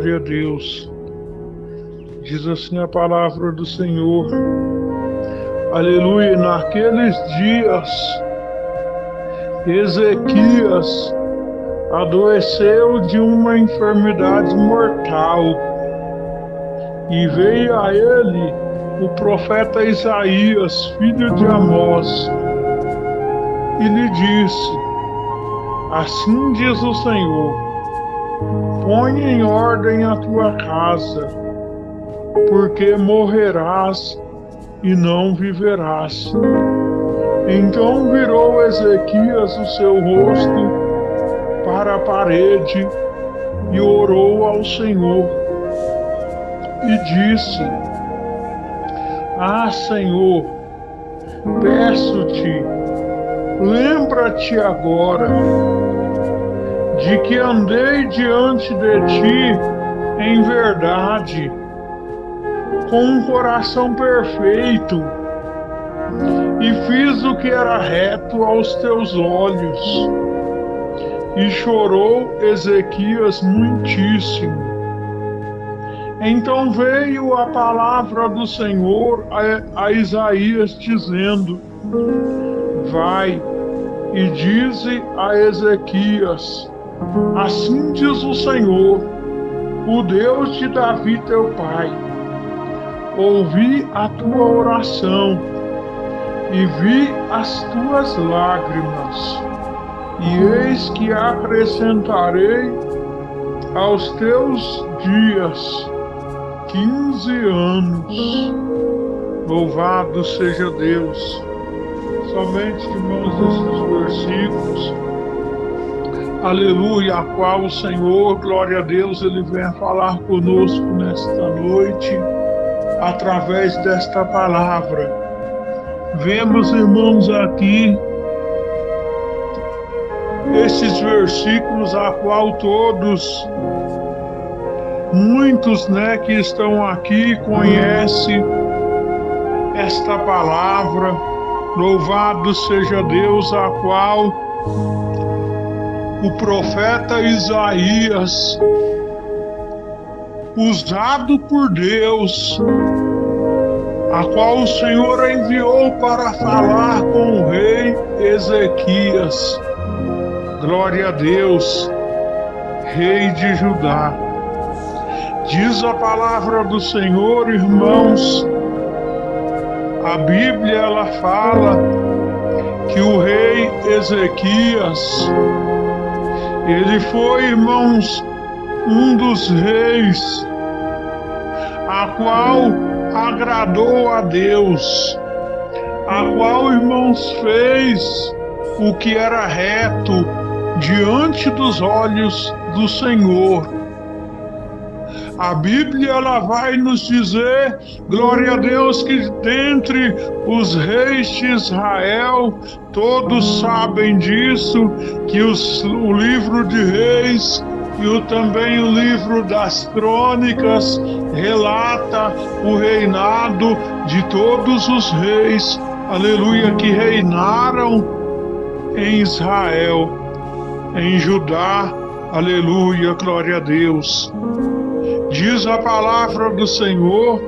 Glória a Deus. Diz assim a palavra do Senhor. Aleluia. Naqueles dias, Ezequias adoeceu de uma enfermidade mortal e veio a ele o profeta Isaías, filho de Amós, e lhe disse: assim diz o Senhor, põe em ordem a tua casa, porque morrerás e não viverás. Então virou Ezequias o seu rosto para a parede e orou ao Senhor e disse: ah, Senhor, peço-te, lembra-te agora de que andei diante de ti em verdade, com um coração perfeito, e fiz o que era reto aos teus olhos. E chorou Ezequias muitíssimo. Então veio a palavra do Senhor a Isaías, dizendo: vai e dize a Ezequias: assim diz o Senhor, o Deus de Davi teu pai, ouvi a tua oração e vi as tuas lágrimas, e eis que acrescentarei aos teus dias 15 anos. Louvado seja Deus. Somente, irmãos, esses versículos, aleluia, a qual o Senhor, glória a Deus, Ele vem falar conosco nesta noite, através desta palavra. Vemos, irmãos, aqui esses versículos a qual todos, muitos, que estão aqui conhecem esta palavra. Louvado seja Deus, a qual o profeta Isaías, usado por Deus, a qual o Senhor enviou para falar com o rei Ezequias. Glória a Deus, rei de Judá. Diz a palavra do Senhor, irmãos, a Bíblia ela fala que o rei Ezequias, ele foi, irmãos, um dos reis a qual agradou a Deus, a qual, irmãos, fez o que era reto diante dos olhos do Senhor. A Bíblia ela vai nos dizer, glória a Deus, que dentre os reis de Israel, todos sabem disso, que o livro de Reis e também o livro das Crônicas relata o reinado de todos os reis, aleluia, que reinaram em Israel, em Judá, aleluia, glória a Deus. Diz a palavra do Senhor,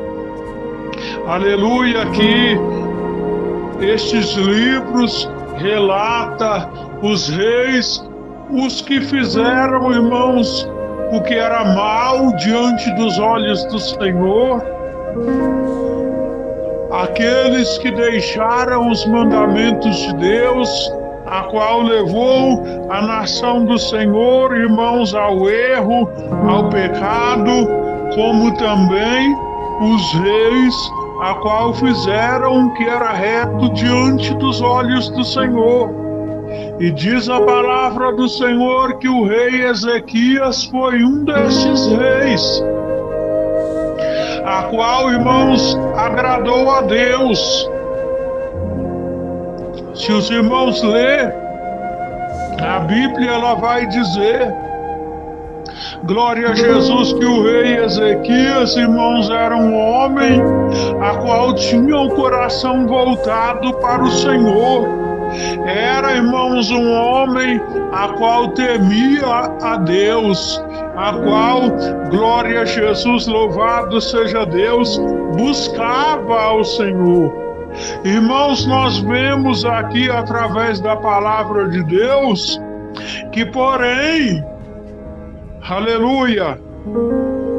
aleluia, que estes livros relata os reis, os que fizeram, irmãos, o que era mal diante dos olhos do Senhor, aqueles que deixaram os mandamentos de Deus, a qual levou a nação do Senhor, irmãos, ao erro, ao pecado, como também os reis, a qual fizeram o que era reto diante dos olhos do Senhor. E diz a palavra do Senhor que o rei Ezequias foi um desses reis, a qual, irmãos, agradou a Deus. Se os irmãos lerem, a Bíblia ela vai dizer, glória a Jesus, que o rei Ezequias, irmãos, era um homem a qual tinha o coração voltado para o Senhor. Era, irmãos, um homem a qual temia a Deus, a qual, glória a Jesus, louvado seja Deus, buscava ao Senhor. Irmãos, nós vemos aqui através da palavra de Deus que, porém, aleluia,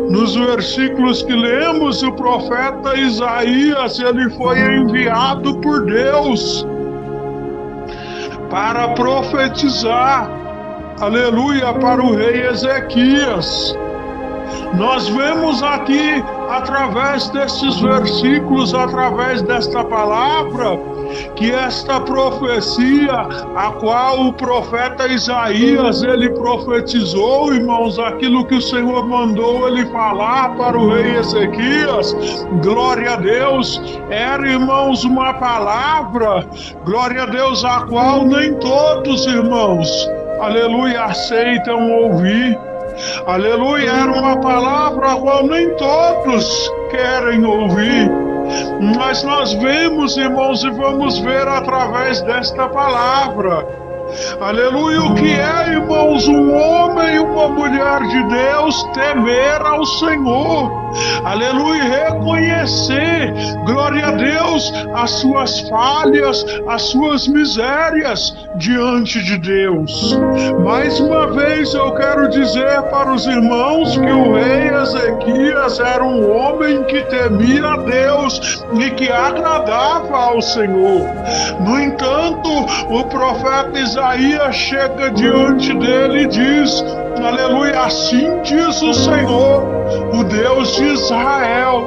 nos versículos que lemos, o profeta Isaías, ele foi enviado por Deus para profetizar, aleluia, para o rei Ezequias. Nós vemos aqui, através desses versículos, através desta palavra, que esta profecia, a qual o profeta Isaías, ele profetizou, irmãos, aquilo que o Senhor mandou ele falar para o rei Ezequias, glória a Deus, era, irmãos, uma palavra, glória a Deus, a qual nem todos, irmãos, aleluia, aceitam ouvir. Aleluia, era uma palavra a qual nem todos querem ouvir. Mas nós vemos, irmãos, e vamos ver através desta palavra. Aleluia, o que é, irmãos, um homem e uma mulher de Deus temer ao Senhor. Aleluia, reconhecer, glória a Deus, as suas falhas, as suas misérias diante de Deus. Mais uma vez eu quero dizer para os irmãos que o rei Ezequias era um homem que temia a Deus e que agradava ao Senhor. No entanto, o profeta Isaías chega diante dele e diz, aleluia, assim diz o Senhor, o Deus de Israel,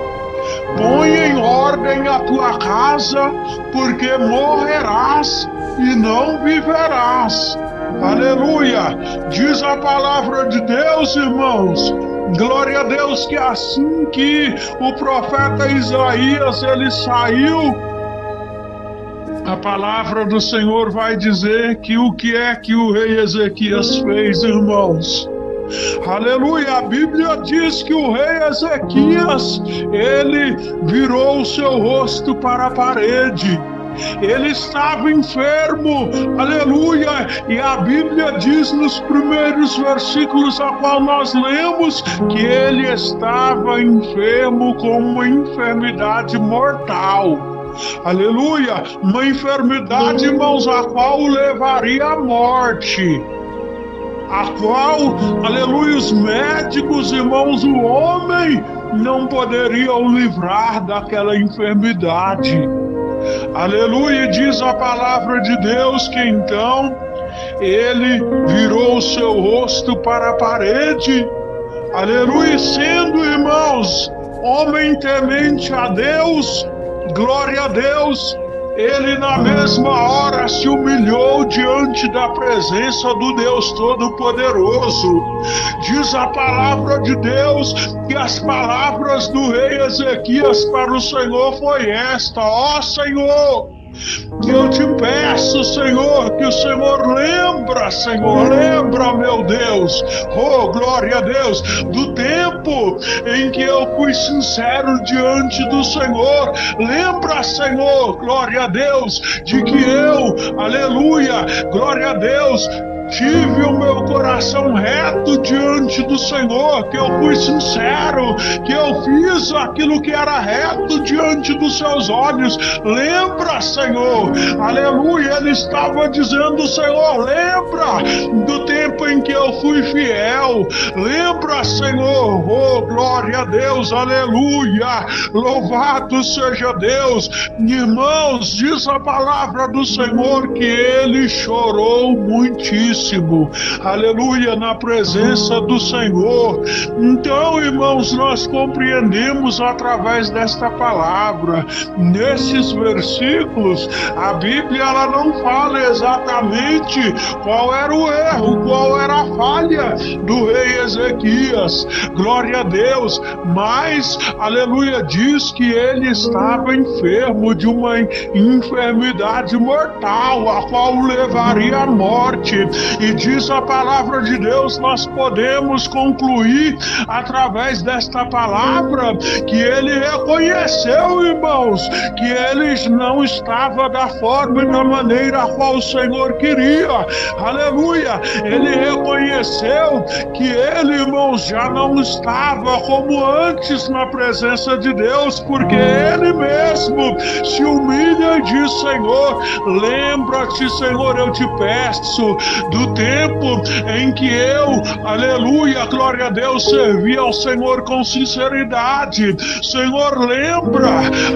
põe em ordem a tua casa, porque morrerás e não viverás. Aleluia, diz a palavra de Deus, irmãos, glória a Deus, que assim que o profeta Isaías ele saiu, a palavra do Senhor vai dizer que o que é que o rei Ezequias fez, irmãos? Aleluia, a Bíblia diz que o rei Ezequias, ele virou o seu rosto para a parede. Ele estava enfermo, aleluia, e a Bíblia diz nos primeiros versículos a qual nós lemos que ele estava enfermo com uma enfermidade mortal. Aleluia, uma enfermidade, irmãos, a qual o levaria à morte, a qual, aleluia, os médicos, irmãos, o homem não poderiam livrar daquela enfermidade. Aleluia, diz a palavra de Deus que então ele virou o seu rosto para a parede, aleluia, sendo, irmãos, homem temente a Deus, glória a Deus, ele na mesma hora se humilhou diante da presença do Deus Todo-Poderoso. Diz a palavra de Deus que as palavras do rei Ezequias para o Senhor foi esta: ó Senhor, eu te peço, Senhor, que o Senhor lembra, Senhor, lembra, meu Deus, oh, glória a Deus, do tempo em que eu fui sincero diante do Senhor. Lembra, Senhor, glória a Deus, de que eu, aleluia, glória a Deus, tive o meu coração reto diante do Senhor, que eu fui sincero, que eu fiz aquilo que era reto diante dos seus olhos. Lembra, Senhor, aleluia, ele estava dizendo, Senhor, lembra do tempo em que eu fui fiel, lembra, Senhor, oh, glória a Deus, aleluia, louvado seja Deus. Irmãos, diz a palavra do Senhor que ele chorou muitíssimo, aleluia, na presença do Senhor. Então, irmãos, nós compreendemos através desta palavra, nesses versículos, a Bíblia ela não fala exatamente qual era o erro, qual era a falha do rei Ezequias, glória a Deus, mas, aleluia, diz que ele estava enfermo de uma enfermidade mortal, a qual o levaria à morte. E diz a palavra de Deus, nós podemos concluir através desta palavra que ele reconheceu, irmãos, que ele não estava da forma e da maneira a qual o Senhor queria. Aleluia! Ele reconheceu que ele, irmãos, já não estava como antes na presença de Deus, porque ele mesmo se humilha e diz: Senhor, lembra-te, Senhor, eu te peço do tempo em que eu, aleluia, glória a Deus, servi ao Senhor com sinceridade. Senhor, lembra,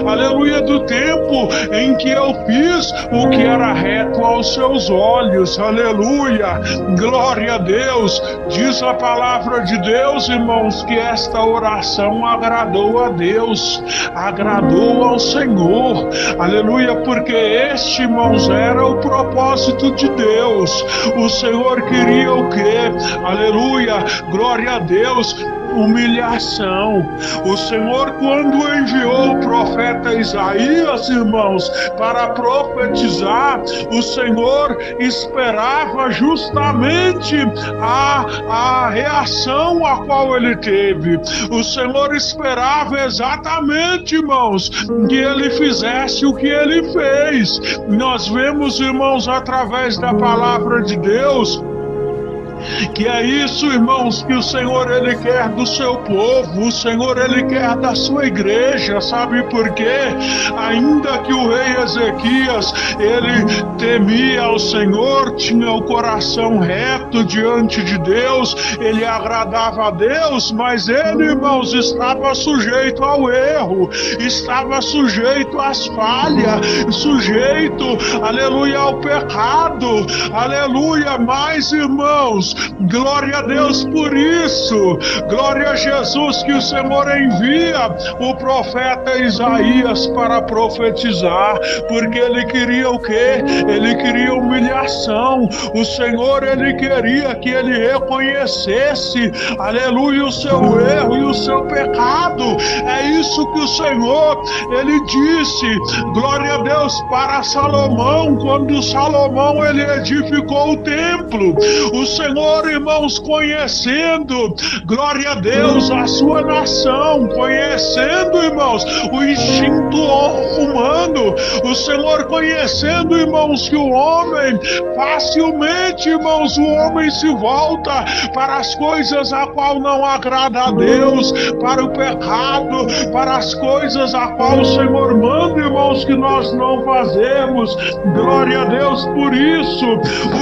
aleluia, do tempo em que eu fiz o que era reto aos seus olhos. Aleluia, glória a Deus. Diz a palavra de Deus, irmãos, que esta oração agradou a Deus, agradou ao Senhor. Aleluia, porque este, irmãos, era o propósito de Deus. O Senhor queria o quê? Aleluia, glória a Deus, humilhação. O Senhor, quando enviou o profeta Isaías, irmãos, para profetizar, o Senhor esperava justamente a reação a qual ele teve. O Senhor esperava exatamente, irmãos, que ele fizesse o que ele fez. Nós vemos, irmãos, através da palavra de Deus, que é isso, irmãos, que o Senhor, ele quer do seu povo, o Senhor, ele quer da sua igreja. Sabe por quê? Ainda que o rei Ezequias, ele temia ao Senhor, tinha o coração reto diante de Deus, ele agradava a Deus, mas ele, irmãos, estava sujeito ao erro, estava sujeito às falhas, sujeito, aleluia, ao pecado, aleluia. Mas, irmãos, glória a Deus por isso, glória a Jesus, que o Senhor envia o profeta Isaías para profetizar, porque ele queria o quê? Ele queria humilhação. O Senhor, ele queria que ele reconhecesse, aleluia, o seu erro e o seu pecado. É isso que o Senhor, ele disse, glória a Deus, para Salomão, quando Salomão, ele edificou o templo. O Senhor, irmãos, conhecendo, glória a Deus, a sua nação, conhecendo, irmãos, o instinto humano, o Senhor conhecendo, irmãos, que o homem, facilmente, irmãos, o homem se volta para as coisas a qual não agrada a Deus, para o pecado, para as coisas a qual o Senhor manda, irmãos, que nós não fazemos. Glória a Deus por isso.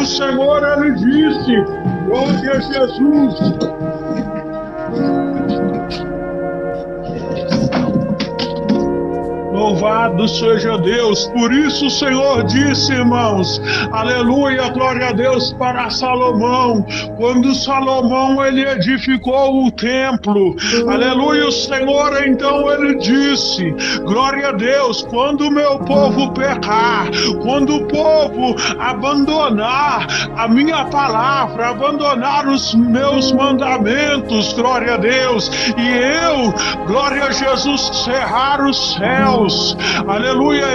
O Senhor, ele disse, glória a Jesus. Louvado seja Deus. Por isso o Senhor disse, irmãos, aleluia, glória a Deus, para Salomão, quando Salomão, ele edificou o templo, aleluia, o Senhor, então, ele disse, glória a Deus, quando o meu povo pecar, quando o povo abandonar a minha palavra, abandonar os meus mandamentos, glória a Deus, e eu, glória a Jesus, cerrar os céus, aleluia,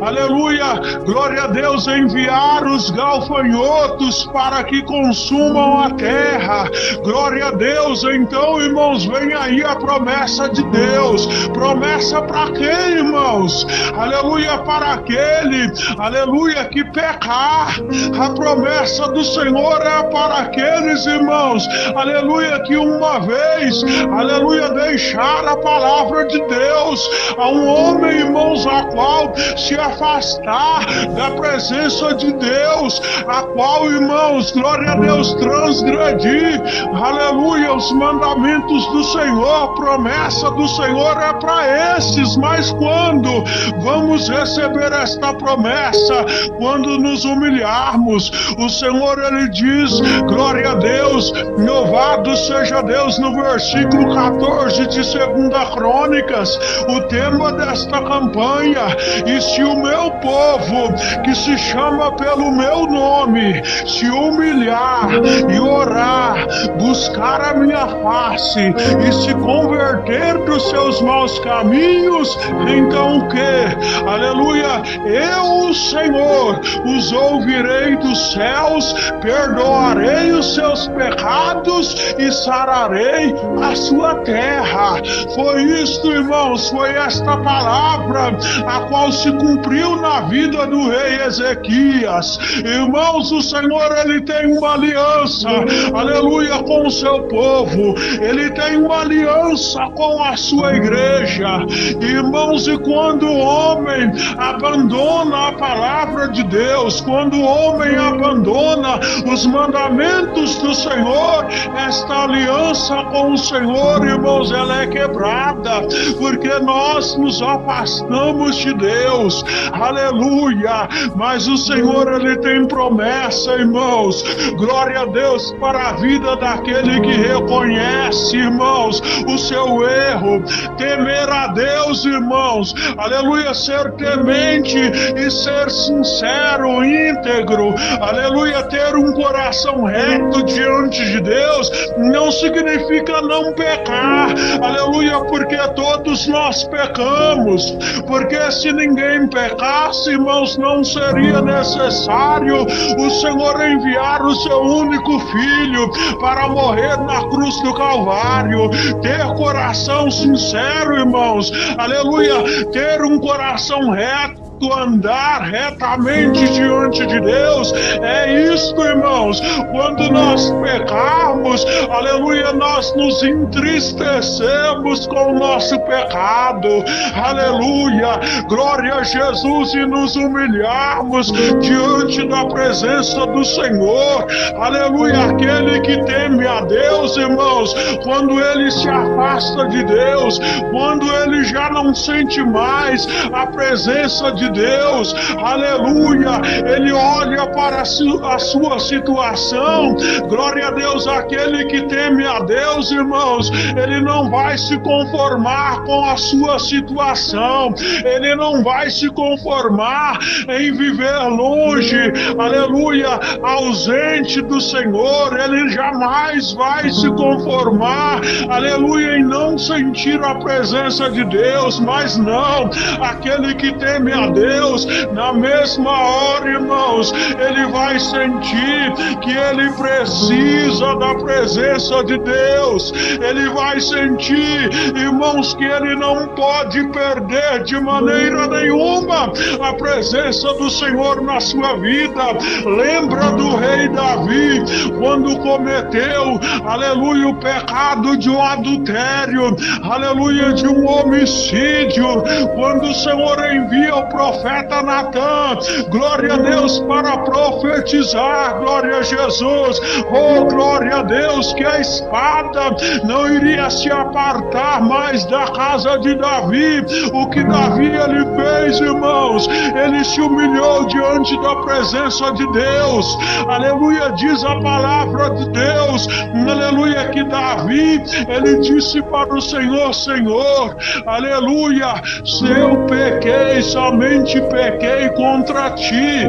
aleluia, glória a Deus, enviar os gafanhotos para que consumam a terra, glória a Deus. Então, irmãos, vem aí a promessa de Deus. Promessa para quem, irmãos? Aleluia, para aquele, aleluia, que pecar. A promessa do Senhor é para aqueles, irmãos, aleluia, que uma vez, aleluia, deixar a palavra de Deus. A um homem, irmãos, a qual se afastar da presença de Deus, a qual, irmãos, glória a Deus, transgredir, aleluia, os mandamentos do Senhor. Promessa do Senhor é para esses. Mas quando vamos receber esta promessa? Quando nos humilharmos. O Senhor, ele diz, glória a Deus, louvado seja Deus, no versículo 14 de 2 Crônicas, o tema desta esta campanha. E se o meu povo, que se chama pelo meu nome, se humilhar e orar, buscar a minha face e se converter dos seus maus caminhos, então o que? Aleluia, eu, o Senhor, os ouvirei dos céus, perdoarei os seus pecados e sararei a sua terra. Foi isto, irmãos, foi esta palavra a qual se cumpriu na vida do rei Ezequias. Irmãos, o Senhor, ele tem uma aliança, aleluia, com o seu povo. Ele tem uma aliança com a sua igreja. Irmãos, e quando o homem abandona a palavra de Deus, quando o homem abandona os mandamentos do Senhor, esta aliança com o Senhor, irmãos, ela é quebrada, porque nós nos afastamos de Deus, aleluia. Mas o Senhor, ele tem promessa, irmãos, glória a Deus, para a vida daquele que reconhece, irmãos, o seu erro, temer a Deus, irmãos, aleluia, ser temente e ser sincero, íntegro, aleluia, ter um coração reto diante de Deus, não significa não pecar, aleluia, porque todos nós pecamos, porque se ninguém pecasse, irmãos, não seria necessário o Senhor enviar o seu único filho para morrer na cruz do Calvário. Ter coração sincero, irmãos, aleluia, ter um coração reto, andar retamente diante de Deus, é isto, irmãos. Quando nós pecarmos, aleluia, nós nos entristecemos com o nosso pecado, aleluia, glória a Jesus, e nos humilharmos diante da presença do Senhor, aleluia. Aquele que teme a Deus, irmãos, quando ele se afasta de Deus, quando ele já não sente mais a presença de Deus, aleluia, ele olha para a sua situação, glória a Deus. Aquele que teme a Deus, irmãos, ele não vai se conformar com a sua situação, ele não vai se conformar em viver longe, aleluia, ausente do Senhor, ele jamais vai se conformar, aleluia, em não sentir a presença de Deus. Mas não, aquele que teme a Deus, na mesma hora, irmãos, ele vai sentir que ele precisa da presença de Deus, ele vai sentir, irmãos, que ele não pode perder de maneira nenhuma a presença do Senhor na sua vida. Lembra do rei Davi, quando cometeu, aleluia, o pecado de um adultério, aleluia, de um homicídio, quando o Senhor envia o profeta Natã, glória a Deus, para profetizar, glória a Jesus, oh glória a Deus, que a espada não iria se apartar mais da casa de Davi. O que Davi ele fez, irmãos, ele se humilhou diante da presença de Deus, aleluia. Diz a palavra de Deus, aleluia, que Davi, ele disse para o Senhor: Senhor, aleluia, se eu pequei, somente pequei contra ti,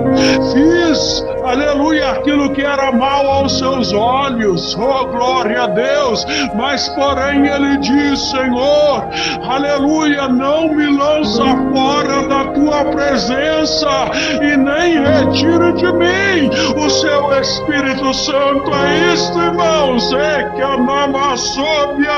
fiz, aleluia, aquilo que era mal aos seus olhos, oh glória a Deus. Mas porém ele diz: Senhor, aleluia, não me lança fora da tua presença e nem retire de mim o seu Espírito Santo. É isto, irmãos, é que a mamassóbia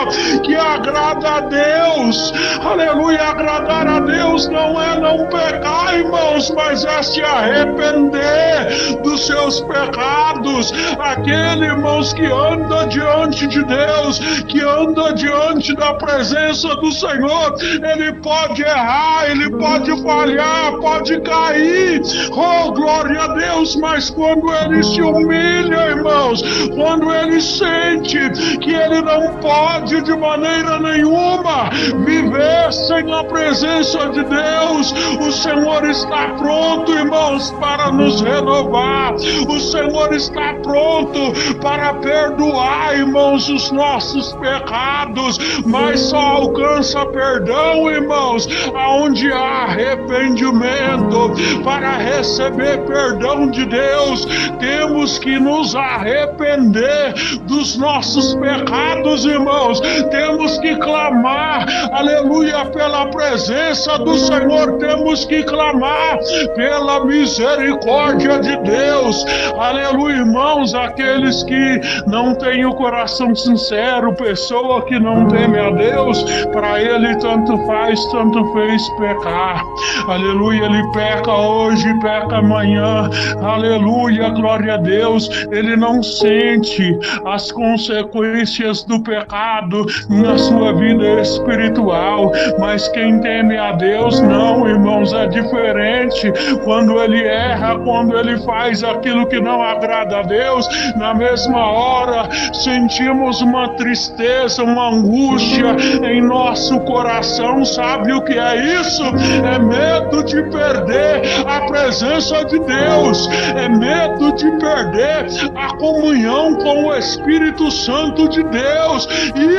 que agrada a Deus, aleluia. Agradar a Deus não é não pecar, irmãos, mas é se arrepender dos seus pecados. Aquele, irmãos, que anda diante de Deus, que anda diante da presença do Senhor, ele pode errar, ele pode falhar, pode cair, oh glória a Deus, mas quando ele se humilha, irmãos, quando ele sente que ele não pode de maneira nenhuma viver sem a presença de Deus, o Senhor Senhor está pronto, irmãos, para nos renovar. O Senhor está pronto para perdoar, irmãos, os nossos pecados, mas só alcança perdão, irmãos, aonde há arrependimento. Para receber perdão de Deus, temos que nos arrepender dos nossos pecados, irmãos. Temos que clamar, aleluia, pela presença do Senhor. Temos que clamar pela misericórdia de Deus. Aleluia, irmãos, aqueles que não têm o coração sincero, pessoa que não teme a Deus, para ele tanto faz, tanto fez pecar. Aleluia, ele peca hoje, peca amanhã. Aleluia, glória a Deus. Ele não sente as consequências do pecado na sua vida espiritual, mas quem teme a Deus, não, irmãos, é diferente. Quando ele erra, quando ele faz aquilo que não agrada a Deus, na mesma hora sentimos uma tristeza, uma angústia em nosso coração. Sabe o que é isso? É medo de perder a presença de Deus, é medo de perder a comunhão com o Espírito Santo de Deus.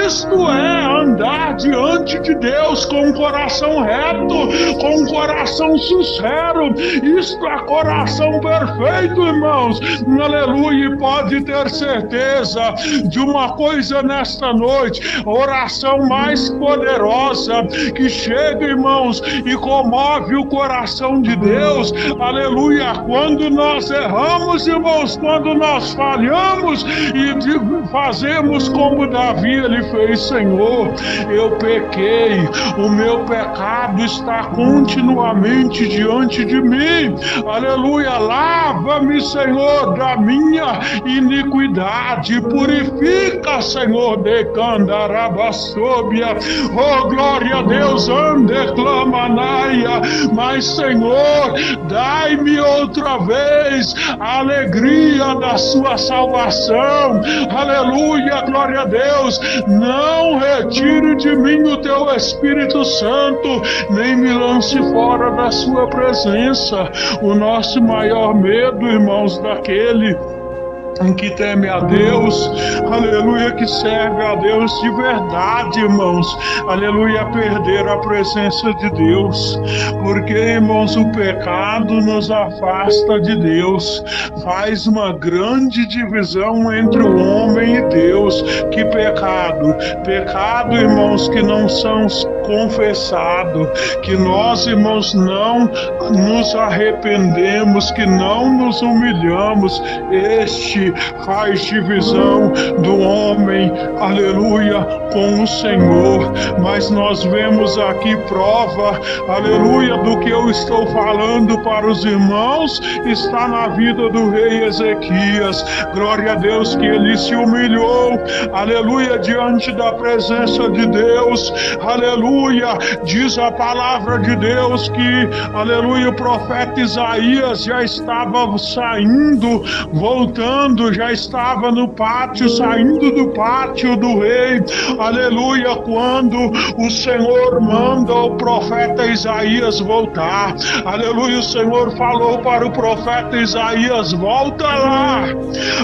Isto é andar diante de Deus com um coração reto, com um coração sincero. Isto é coração perfeito, irmãos. Aleluia, e pode ter certeza de uma coisa nesta noite: a oração mais poderosa que chega, irmãos, e comove o coração de Deus. Aleluia, quando nós erramos, irmãos, quando nós falhamos e fazemos como Davi, ele fez: Senhor, eu pequei, o meu pecado está continuamente diante de mim. Aleluia, lava-me, Senhor, da minha iniquidade, purifica, Senhor, de candarabassobia. Oh, glória a Deus, andeclamanaia. Mas, Senhor, dai-me outra vez a alegria da sua salvação. Aleluia, glória a Deus. Não retire de mim o teu Espírito Santo, nem me lance fora da sua presença. O nosso maior medo, irmãos, daquele que teme a Deus, aleluia, que serve a Deus de verdade, irmãos, aleluia, perder a presença de Deus, porque, irmãos, o pecado nos afasta de Deus, faz uma grande divisão entre o homem e Deus. Que pecado? Pecado, irmãos, que não são confessados, que nós, irmãos, não nos arrependemos, que não nos humilhamos. Este faz divisão do homem, aleluia, com o Senhor. Mas nós vemos aqui prova, aleluia, do que eu estou falando para os irmãos, está na vida do rei Ezequias. Glória a Deus, que ele se humilhou, aleluia, diante da presença de Deus. Aleluia, diz a palavra de Deus que, aleluia, o profeta Isaías já estava saindo, voltando, já estava no pátio, saindo do pátio do rei. Aleluia, quando o Senhor manda o profeta Isaías voltar. Aleluia, o Senhor falou para o profeta Isaías: volta lá.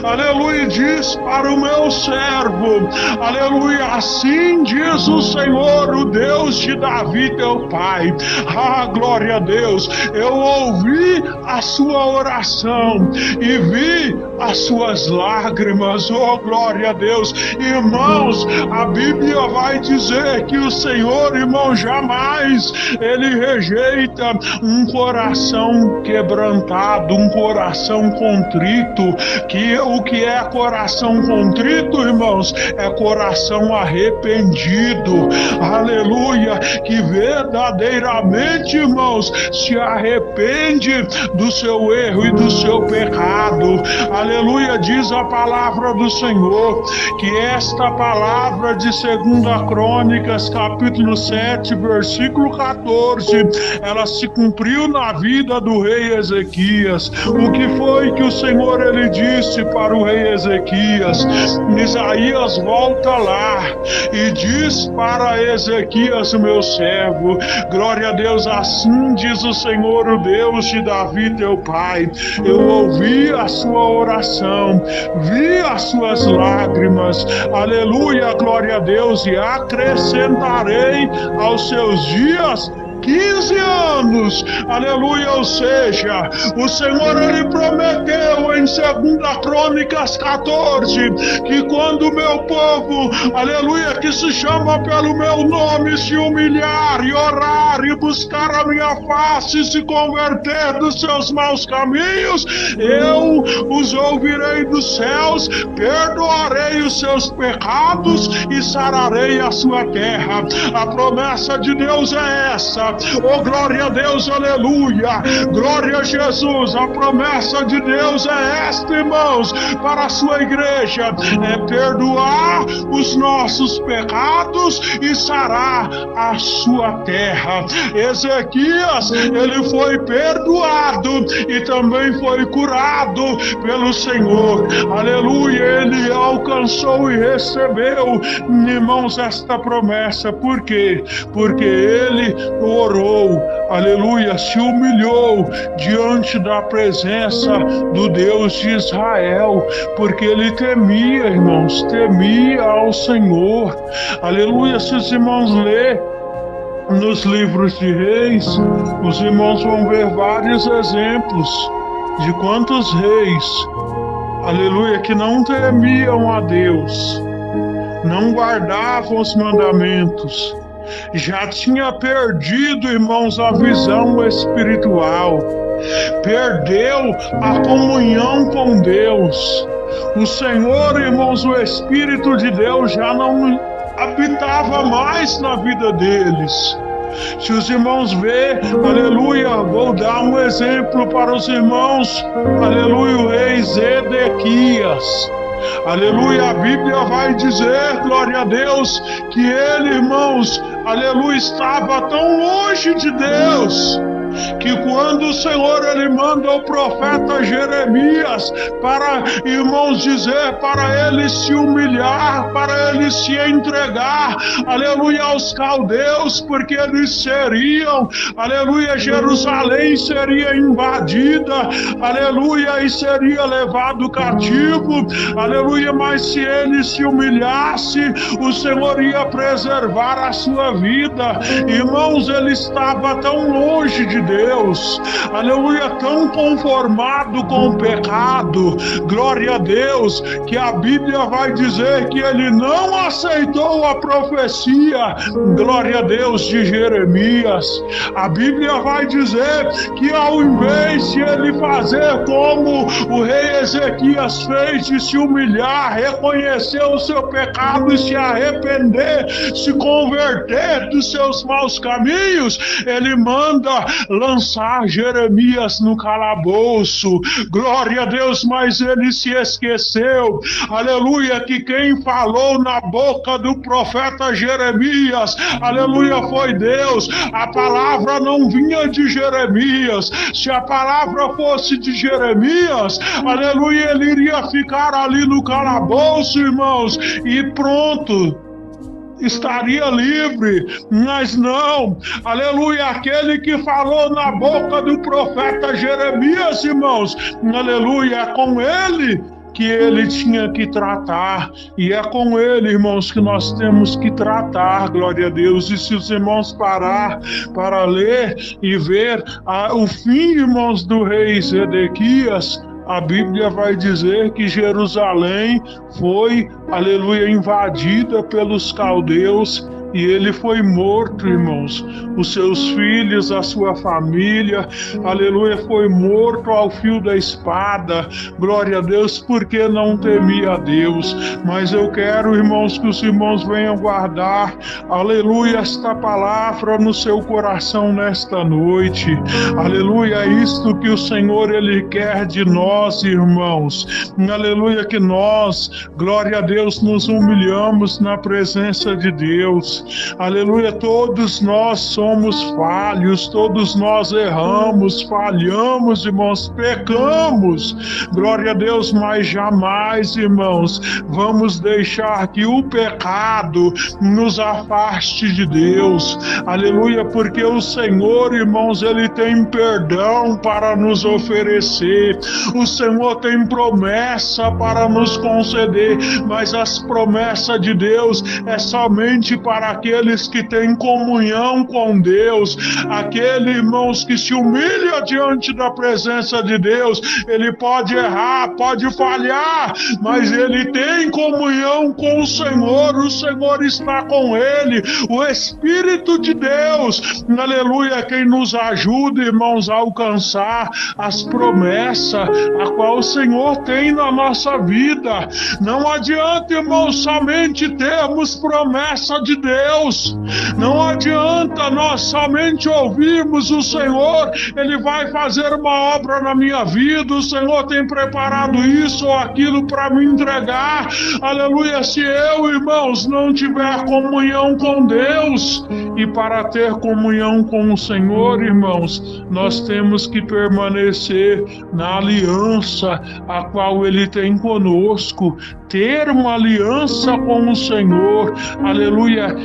Aleluia, diz para o meu servo, aleluia, assim diz o Senhor, o Deus de Davi teu pai. Ah, glória a Deus, eu ouvi a sua oração e vi as suas lágrimas. Oh, glória a Deus. Irmãos, a Bíblia vai dizer que o Senhor, irmão, jamais ele rejeita um coração quebrantado, um coração contrito. Que o que é coração contrito, irmãos, é coração arrependido. Aleluia, que verdadeiramente, irmãos, se arrepende do seu erro e do seu pecado. Aleluia, diz a palavra do Senhor, que esta palavra de 2 Crônicas, capítulo 7, versículo 14, ela se cumpriu na vida do rei Ezequias. O que foi que o Senhor, ele disse para o rei Ezequias? Isaías, volta lá e diz para Ezequias Ezequias, o meu servo. Glória a Deus, assim diz o Senhor, o Deus de Davi, teu pai. Eu ouvi a sua oração, vi as suas lágrimas. Aleluia, glória a Deus, e acrescentarei aos seus dias 15 anos, aleluia, ou seja, o Senhor, ele prometeu em 2 Crônicas 14, que quando o meu povo, aleluia, que se chama pelo meu nome, se humilhar e orar e buscar a minha face e se converter dos seus maus caminhos, eu os ouvirei dos céus, perdoarei os seus pecados e sararei a sua terra. A promessa de Deus é essa. Oh, glória a Deus, aleluia, glória a Jesus. A promessa de Deus é esta, irmãos, para a sua igreja, é perdoar os nossos pecados e sarar a sua terra. Ezequias, ele foi perdoado e também foi curado pelo Senhor, aleluia. Ele alcançou e recebeu, irmãos, esta promessa. Por quê? Porque ele orou, aleluia, se humilhou diante da presença do Deus de Israel, porque ele temia, irmãos, temia ao Senhor, aleluia. Se os irmãos lerem nos livros de Reis, os irmãos vão ver vários exemplos de quantos reis, aleluia, que não temiam a Deus, não guardavam os mandamentos, já tinha perdido, irmãos, a visão espiritual, perdeu a comunhão com Deus. O Senhor, irmãos, o Espírito de Deus já não habitava mais na vida deles. Se os irmãos verem, aleluia, vou dar um exemplo para os irmãos, aleluia, o rei Zedequias. Aleluia, a Bíblia vai dizer, glória a Deus, que ele, irmãos, aleluia, estava tão longe de Deus, que quando o Senhor, ele manda o profeta Jeremias para, irmãos, dizer para ele se humilhar, para ele se entregar, aleluia, aos caldeus, porque eles seriam, aleluia, Jerusalém seria invadida, aleluia, e seria levado cativo, aleluia, mas se ele se humilhasse, o Senhor ia preservar a sua vida. Irmãos, ele estava tão longe de Deus, aleluia, tão conformado com o pecado, glória a Deus, que a Bíblia vai dizer que ele não aceitou a profecia, glória a Deus, de Jeremias. A Bíblia vai dizer que ao invés de ele fazer como o rei Ezequias fez, de se humilhar, reconhecer o seu pecado e se arrepender, se converter dos seus maus caminhos, ele manda lançar Jeremias no calabouço, glória a Deus, mas ele se esqueceu, aleluia, que quem falou na boca do profeta Jeremias, aleluia, foi Deus. A palavra não vinha de Jeremias. Se a palavra fosse de Jeremias, aleluia, ele iria ficar ali no calabouço, irmãos, e pronto, estaria livre, mas não, aleluia, aquele que falou na boca do profeta Jeremias, irmãos, aleluia, é com ele que ele tinha que tratar, e é com ele, irmãos, que nós temos que tratar, glória a Deus. E se os irmãos parar para ler e ver o fim, irmãos, do rei Zedequias, a Bíblia vai dizer que Jerusalém foi, aleluia, invadida pelos caldeus, e ele foi morto, irmãos. Os seus filhos, a sua família, aleluia, foi morto ao fio da espada, glória a Deus, porque não temia a Deus. Mas eu quero, irmãos, que os irmãos venham guardar, aleluia, esta palavra no seu coração nesta noite, aleluia, é isto que o Senhor, ele quer de nós, irmãos, aleluia, que nós, glória a Deus, nos humilhamos na presença de Deus, Deus. Aleluia, todos nós somos falhos, todos nós erramos, falhamos, irmãos, pecamos. Glória a Deus, mas jamais, irmãos, vamos deixar que o pecado nos afaste de Deus. Aleluia, porque o Senhor, irmãos, Ele tem perdão para nos oferecer. O Senhor tem promessa para nos conceder, mas as promessas de Deus é somente para aqueles que têm comunhão com Deus. Aquele, irmãos, que se humilha diante da presença de Deus, ele pode errar, pode falhar, mas ele tem comunhão com o Senhor está com ele, o Espírito de Deus, aleluia, quem nos ajuda, irmãos, a alcançar as promessas a qual o Senhor tem na nossa vida. Não adianta, irmãos, somente termos promessa de Deus, não adianta nós somente ouvirmos o Senhor, Ele vai fazer uma obra na minha vida, o Senhor tem preparado isso ou aquilo para me entregar, aleluia, se eu, irmãos, não tiver comunhão com Deus. E para ter comunhão com o Senhor, irmãos, nós temos que permanecer na aliança a qual Ele tem conosco. Ter uma aliança com o Senhor, aleluia,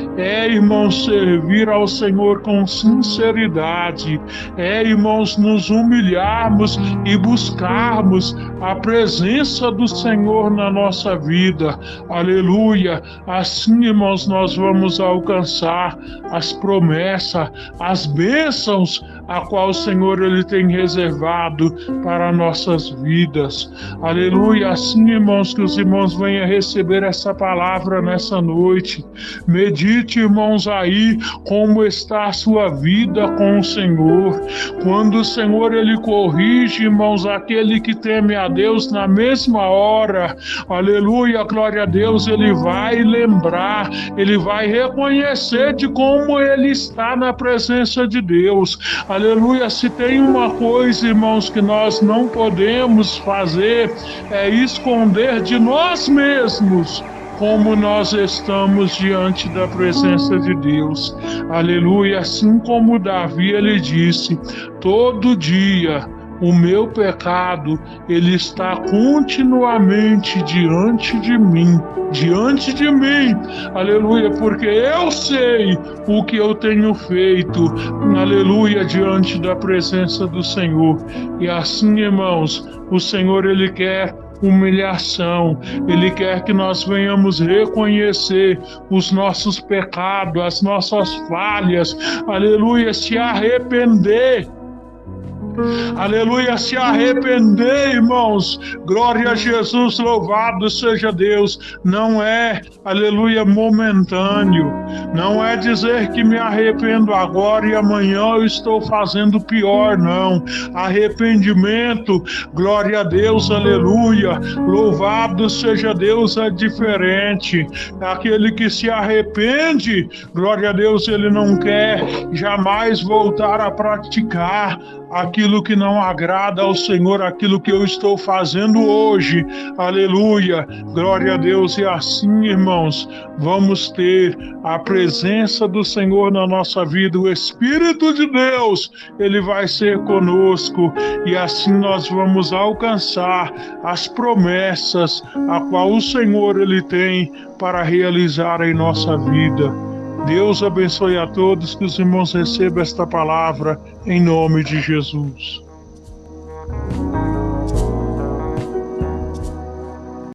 irmãos, servir ao Senhor com sinceridade, irmãos, nos humilharmos e buscarmos a presença do Senhor na nossa vida, aleluia. Assim, irmãos, nós vamos alcançar as promessas, as bênçãos a qual o Senhor Ele tem reservado para nossas vidas, aleluia. Assim, irmãos, que os irmãos venham receber essa palavra nessa noite. Medite, irmãos, aí como está a sua vida com o Senhor. Quando o Senhor Ele corrige, irmãos, aquele que teme a Deus na mesma hora, aleluia, glória a Deus, Ele vai lembrar, Ele vai reconhecer de como Ele está na presença de Deus, aleluia. Se tem uma coisa, irmãos, que nós não podemos fazer, é esconder de nós mesmos como nós estamos diante da presença de Deus, aleluia. Assim como Davi, ele disse, todo dia o meu pecado, ele está continuamente diante de mim, aleluia, porque eu sei o que eu tenho feito, aleluia, diante da presença do Senhor. E assim, irmãos, o Senhor, Ele quer humilhação, Ele quer que nós venhamos reconhecer os nossos pecados, as nossas falhas, aleluia, se arrepender, aleluia, se arrepender, irmãos, glória a Jesus, louvado seja Deus. Não é, aleluia, momentâneo, não é dizer que me arrependo agora e amanhã eu estou fazendo pior, não. Arrependimento, glória a Deus, aleluia, louvado seja Deus, é diferente. Aquele que se arrepende, glória a Deus, ele não quer jamais voltar a praticar aquilo que não agrada ao Senhor, aquilo que eu estou fazendo hoje, aleluia, glória a Deus. E assim, irmãos, vamos ter a presença do Senhor na nossa vida, o Espírito de Deus, Ele vai ser conosco, e assim nós vamos alcançar as promessas a qual o Senhor, Ele tem para realizar em nossa vida. Deus abençoe a todos, que os irmãos recebam esta palavra em nome de Jesus.